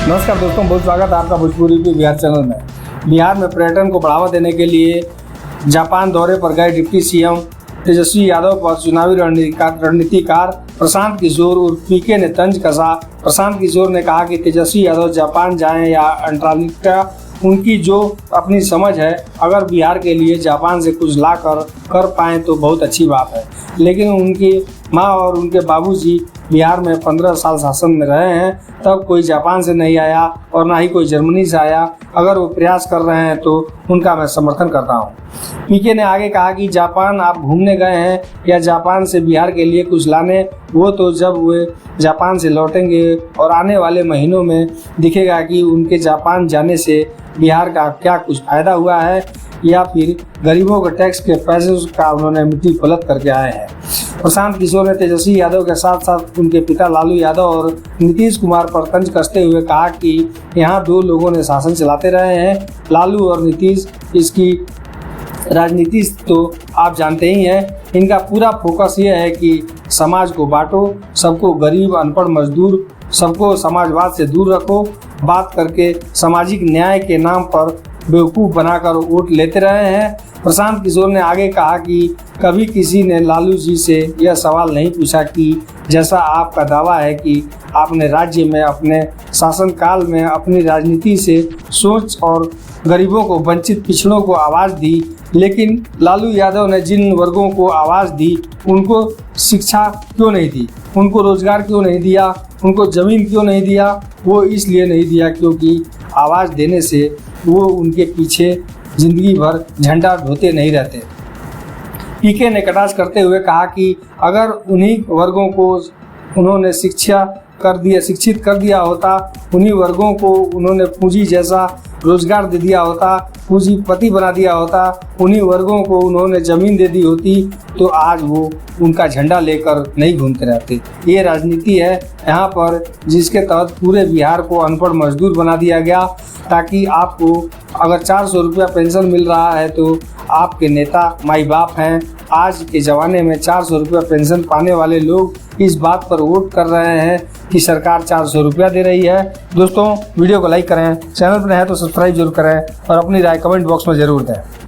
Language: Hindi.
नमस्कार दोस्तों, बहुत स्वागत है आपका भोजपुरी के बिहार चैनल में। बिहार में पर्यटन को बढ़ावा देने के लिए जापान दौरे पर गए डिप्टी सीएम तेजस्वी यादव पर चुनावी रणनीतिकार प्रशांत किशोर उर्फ पीके ने तंज कसा। प्रशांत किशोर ने कहा कि तेजस्वी यादव जापान जाएं या अंटार्कटिका, उनकी जो अपनी समझ है, अगर बिहार के लिए जापान से कुछ ला कर पाएँ तो बहुत अच्छी बात है। लेकिन उनकी माँ और उनके बाबूजी बिहार में 15 साल शासन में रहे हैं, तब कोई जापान से नहीं आया और ना ही कोई जर्मनी से आया। अगर वो प्रयास कर रहे हैं तो उनका मैं समर्थन करता हूँ। पीके ने आगे कहा कि जापान आप घूमने गए हैं या जापान से बिहार के लिए कुछ लाने, वो तो जब वे जापान से लौटेंगे और आने वाले महीनों में दिखेगा कि उनके जापान जाने से बिहार का क्या कुछ फायदा हुआ है या फिर गरीबों के टैक्स के पैसे का उन्होंने मिट्टी पलट करके आए हैं। प्रशांत किशोर ने तेजस्वी यादव के साथ साथ उनके पिता लालू यादव और नीतीश कुमार पर तंज कसते हुए कहा कि यहाँ दो लोगों ने शासन चलाते रहे हैं, लालू और नीतीश। इसकी राजनीति तो आप जानते ही हैं। इनका पूरा फोकस ये है कि समाज को बांटो, सबको गरीब, अनपढ़, मजदूर, सबको समाजवाद से दूर रखो। बात करके सामाजिक न्याय के नाम पर बेवकूफ़ बनाकर वोट लेते रहे हैं। प्रशांत किशोर ने आगे कहा कि कभी किसी ने लालू जी से यह सवाल नहीं पूछा कि जैसा आपका दावा है कि आपने राज्य में अपने शासनकाल में अपनी राजनीति से सोच और गरीबों को, वंचित पिछड़ों को आवाज़ दी, लेकिन लालू यादव ने जिन वर्गों को आवाज़ दी उनको शिक्षा क्यों नहीं दी, उनको रोजगार क्यों नहीं दिया, उनको ज़मीन क्यों नहीं दिया? वो इसलिए नहीं दिया क्योंकि आवाज़ देने से वो उनके पीछे ज़िंदगी भर झंडा ढोते नहीं रहते। पीके ने कटाक्ष करते हुए कहा कि अगर उन्हीं वर्गों को उन्होंने शिक्षित कर दिया होता, उन्हीं वर्गों को उन्होंने पूंजी जैसा रोजगार दे दिया होता, पूंजीपति बना दिया होता, उन्हीं वर्गों को उन्होंने ज़मीन दे दी होती, तो आज वो उनका झंडा लेकर नहीं घूमते रहते। ये राजनीति है यहाँ पर, जिसके तहत पूरे बिहार को अनपढ़ मजदूर बना दिया गया, ताकि आपको अगर 400 रुपया पेंशन मिल रहा है तो आपके नेता माई बाप हैं। आज के ज़माने में 400 रुपया पेंशन पाने वाले लोग इस बात पर वोट कर रहे हैं कि सरकार 400 रुपया दे रही है। दोस्तों, वीडियो को लाइक करें, चैनल पर नए हैं तो सब्सक्राइब जरूर करें और अपनी राय कमेंट बॉक्स में ज़रूर दें।